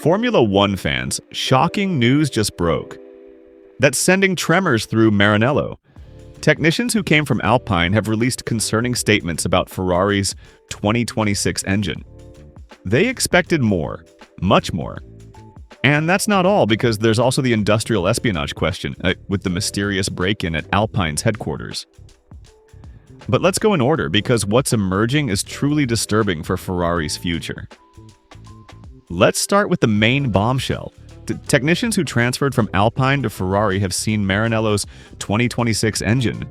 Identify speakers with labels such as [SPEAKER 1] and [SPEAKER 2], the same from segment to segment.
[SPEAKER 1] Formula One fans, shocking news just broke. That's sending tremors through Maranello. Technicians who came from Alpine have released concerning statements about Ferrari's 2026 engine. They expected more, much more. And that's not all, because there's also the industrial espionage question with the mysterious break-in at Alpine's headquarters. But let's go in order, because what's emerging is truly disturbing for Ferrari's future. Let's start with the main bombshell. Technicians who transferred from Alpine to Ferrari have seen Maranello's 2026 engine,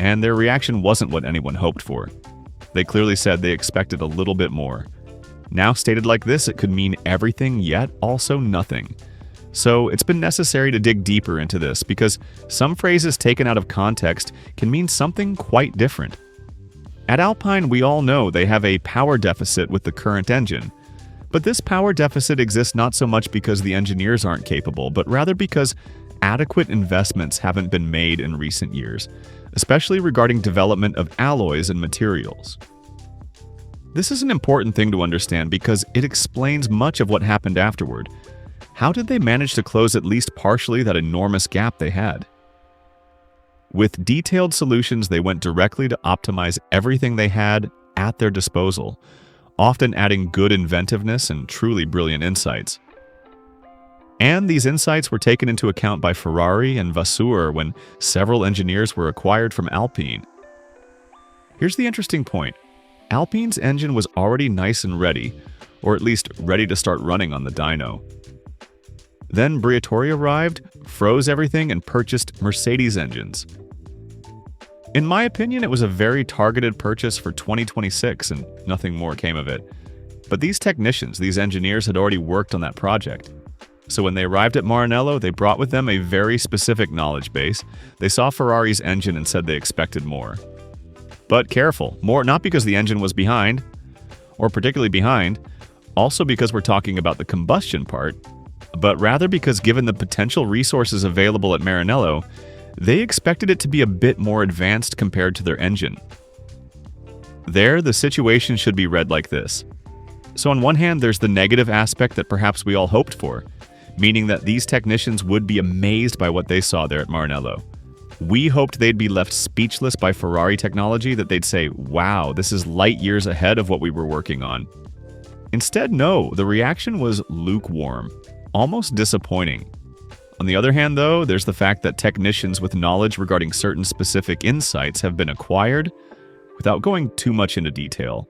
[SPEAKER 1] and their reaction wasn't what anyone hoped for. They clearly said they expected a little bit more. Now stated like this, it could mean everything yet also nothing. So it's been necessary to dig deeper into this, because some phrases taken out of context can mean something quite different. At Alpine, we all know they have a power deficit with the current engine. But this power deficit exists not so much because the engineers aren't capable, but rather because adequate investments haven't been made in recent years, especially regarding development of alloys and materials. This is an important thing to understand because it explains much of what happened afterward. How did they manage to close at least partially that enormous gap they had? With detailed solutions, they went directly to optimize everything they had at their disposal, often adding good inventiveness and truly brilliant insights. And these insights were taken into account by Ferrari and Vasseur when several engineers were acquired from Alpine. Here's the interesting point. Alpine's engine was already nice and ready, or at least ready to start running on the dyno. Then Briatore arrived, froze everything, and purchased Mercedes engines. In my opinion, it was a very targeted purchase for 2026 and nothing more came of it. But these technicians, these engineers had already worked on that project. So when they arrived at Maranello, they brought with them a very specific knowledge base. They saw Ferrari's engine and said they expected more. But careful, more not because the engine was behind, or particularly behind, also because we're talking about the combustion part, but rather because given the potential resources available at Maranello, they expected it to be a bit more advanced compared to their engine. There, the situation should be read like this. So on one hand, there's the negative aspect that perhaps we all hoped for, meaning that these technicians would be amazed by what they saw there at Maranello. We hoped they'd be left speechless by Ferrari technology, that they'd say, wow, this is light years ahead of what we were working on. Instead, no, the reaction was lukewarm, almost disappointing. On the other hand, though, there's the fact that technicians with knowledge regarding certain specific insights have been acquired, without going too much into detail,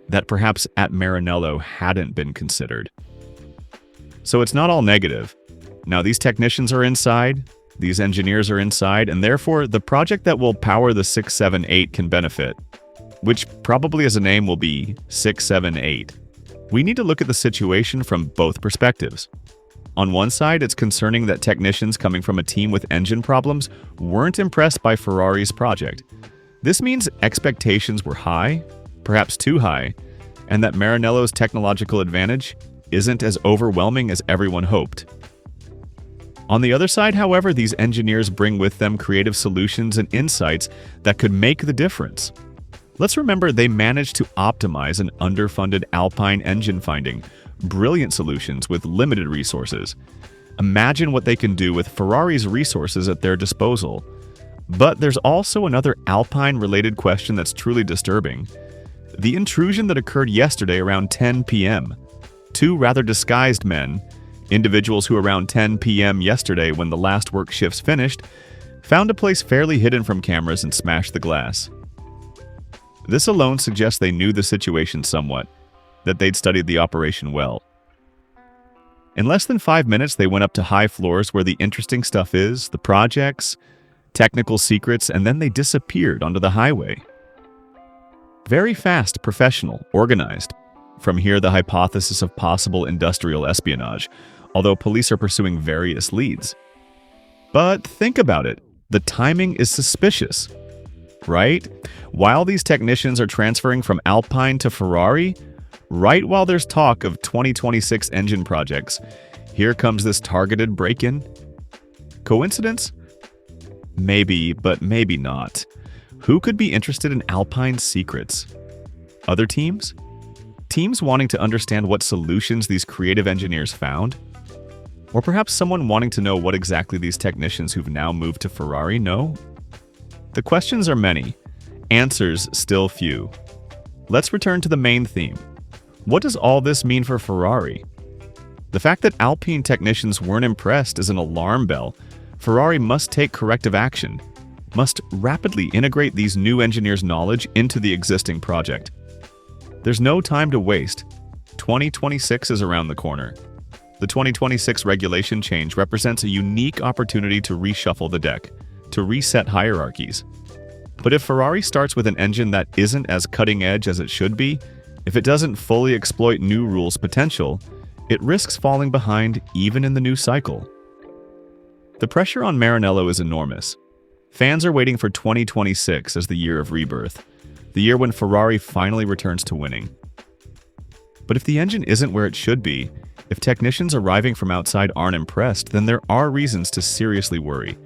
[SPEAKER 1] that perhaps at Maranello hadn't been considered. So it's not all negative. Now these technicians are inside, these engineers are inside, and therefore the project that will power the 678 can benefit, which probably as a name will be 678. We need to look at the situation from both perspectives. On one side, it's concerning that technicians coming from a team with engine problems weren't impressed by Ferrari's project. This means expectations were high, perhaps too high, and that Maranello's technological advantage isn't as overwhelming as everyone hoped. On the other side, however, these engineers bring with them creative solutions and insights that could make the difference. Let's remember they managed to optimize an underfunded Alpine engine, finding brilliant solutions with limited resources. Imagine what they can do with Ferrari's resources at their disposal. But there's also another Alpine-related question that's truly disturbing. The intrusion that occurred yesterday around 10 p.m. Two rather disguised men, individuals who around 10 p.m. yesterday when the last work shifts finished, found a place fairly hidden from cameras and smashed the glass. This alone suggests they knew the situation somewhat, that they'd studied the operation well. In less than 5 minutes, they went up to high floors where the interesting stuff is, the projects, technical secrets, and then they disappeared onto the highway. Very fast, professional, organized. From here, the hypothesis of possible industrial espionage, although police are pursuing various leads. But think about it. The timing is suspicious, right? While these technicians are transferring from Alpine to Ferrari, right while there's talk of 2026 engine projects, here comes this targeted break-in. Coincidence? Maybe, but maybe not. Who could be interested in Alpine's secrets? Other teams? Teams wanting to understand what solutions these creative engineers found? Or perhaps someone wanting to know what exactly these technicians who've now moved to Ferrari know? The questions are many, answers still few. Let's return to the main theme. What does all this mean for Ferrari? The fact that Alpine technicians weren't impressed is an alarm bell. Ferrari must take corrective action, must rapidly integrate these new engineers' knowledge into the existing project. There's no time to waste. 2026 is around the corner. The 2026 regulation change represents a unique opportunity to reshuffle the deck, to reset hierarchies. But if Ferrari starts with an engine that isn't as cutting edge as it should be, if it doesn't fully exploit new rules' potential, it risks falling behind even in the new cycle. The pressure on Maranello is enormous. Fans are waiting for 2026 as the year of rebirth, the year when Ferrari finally returns to winning. But if the engine isn't where it should be, if technicians arriving from outside aren't impressed, then there are reasons to seriously worry.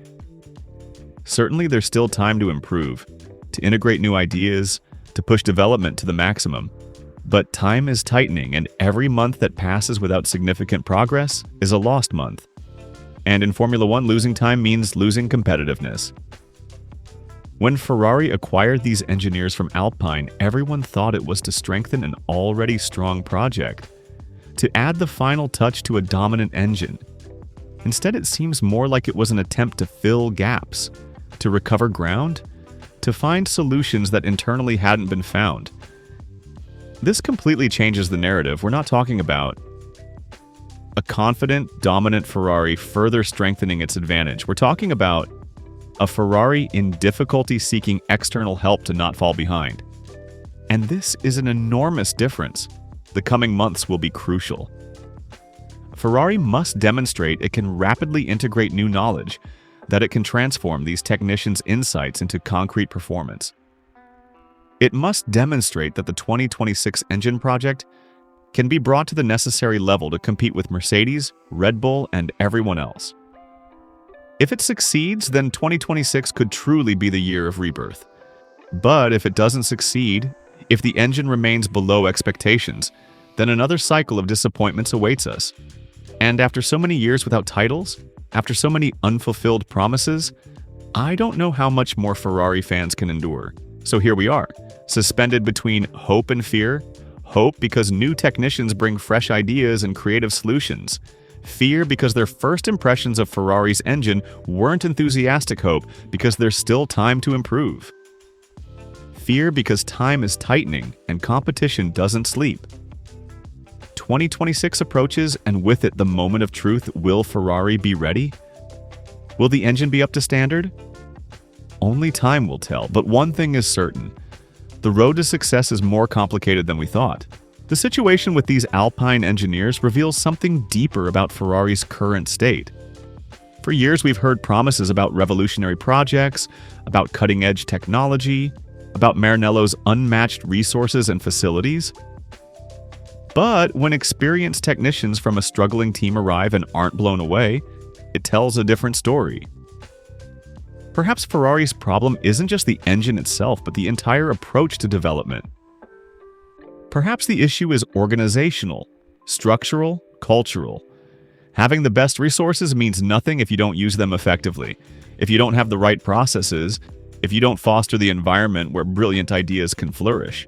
[SPEAKER 1] Certainly, there's still time to improve, to integrate new ideas, to push development to the maximum. But time is tightening, and every month that passes without significant progress is a lost month. And in Formula One, losing time means losing competitiveness. When Ferrari acquired these engineers from Alpine, everyone thought it was to strengthen an already strong project, to add the final touch to a dominant engine. Instead, it seems more like it was an attempt to fill gaps, to recover ground, to find solutions that internally hadn't been found. This completely changes the narrative. We're not talking about a confident, dominant Ferrari further strengthening its advantage. We're talking about a Ferrari in difficulty seeking external help to not fall behind. And this is an enormous difference. The coming months will be crucial. Ferrari must demonstrate it can rapidly integrate new knowledge, that it can transform these technicians' insights into concrete performance. It must demonstrate that the 2026 engine project can be brought to the necessary level to compete with Mercedes, Red Bull, and everyone else. If it succeeds, then 2026 could truly be the year of rebirth. But if it doesn't succeed, if the engine remains below expectations, then another cycle of disappointments awaits us. And after so many years without titles, after so many unfulfilled promises, I don't know how much more Ferrari fans can endure. So here we are, suspended between hope and fear. Hope because new technicians bring fresh ideas and creative solutions. Fear because their first impressions of Ferrari's engine weren't enthusiastic hope because there's still time to improve. Fear because time is tightening and competition doesn't sleep. 2026 approaches, and with it the moment of truth. Will Ferrari be ready? Will the engine be up to standard? Only time will tell, but one thing is certain. The road to success is more complicated than we thought. The situation with these Alpine engineers reveals something deeper about Ferrari's current state. For years, we've heard promises about revolutionary projects, about cutting-edge technology, about Maranello's unmatched resources and facilities. But when experienced technicians from a struggling team arrive and aren't blown away, it tells a different story. Perhaps Ferrari's problem isn't just the engine itself, but the entire approach to development. Perhaps the issue is organizational, structural, cultural. Having the best resources means nothing if you don't use them effectively, if you don't have the right processes, if you don't foster the environment where brilliant ideas can flourish.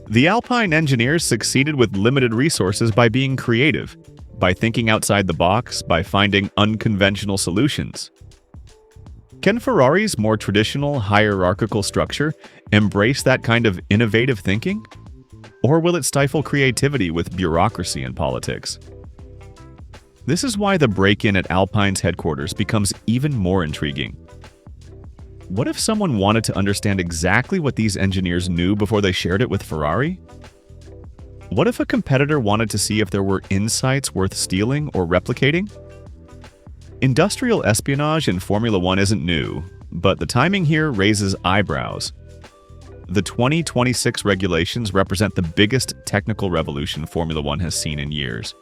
[SPEAKER 1] The Alpine engineers succeeded with limited resources by being creative, by thinking outside the box, by finding unconventional solutions. Can Ferrari's more traditional, hierarchical structure embrace that kind of innovative thinking? Or will it stifle creativity with bureaucracy and politics? This is why the break-in at Alpine's headquarters becomes even more intriguing. What if someone wanted to understand exactly what these engineers knew before they shared it with Ferrari? What if a competitor wanted to see if there were insights worth stealing or replicating? Industrial espionage in Formula One isn't new, but the timing here raises eyebrows. The 2026 regulations represent the biggest technical revolution Formula One has seen in years.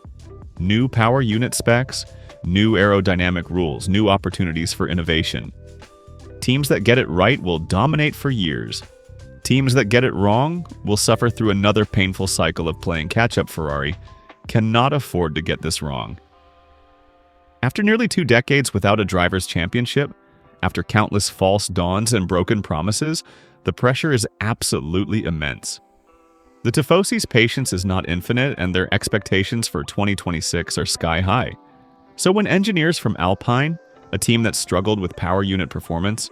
[SPEAKER 1] New power unit specs, new aerodynamic rules, new opportunities for innovation. Teams that get it right will dominate for years. Teams that get it wrong will suffer through another painful cycle of playing catch-up. Ferrari cannot afford to get this wrong. After nearly 2 decades without a driver's championship, after countless false dawns and broken promises, the pressure is absolutely immense. The Tifosi's patience is not infinite, and their expectations for 2026 are sky high. So when engineers from Alpine, a team that struggled with power unit performance,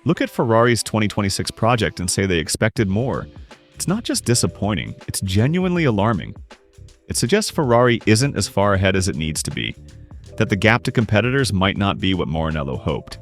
[SPEAKER 1] look at Ferrari's 2026 project and say they expected more, it's not just disappointing, it's genuinely alarming. It suggests Ferrari isn't as far ahead as it needs to be, that the gap to competitors might not be what Maranello hoped.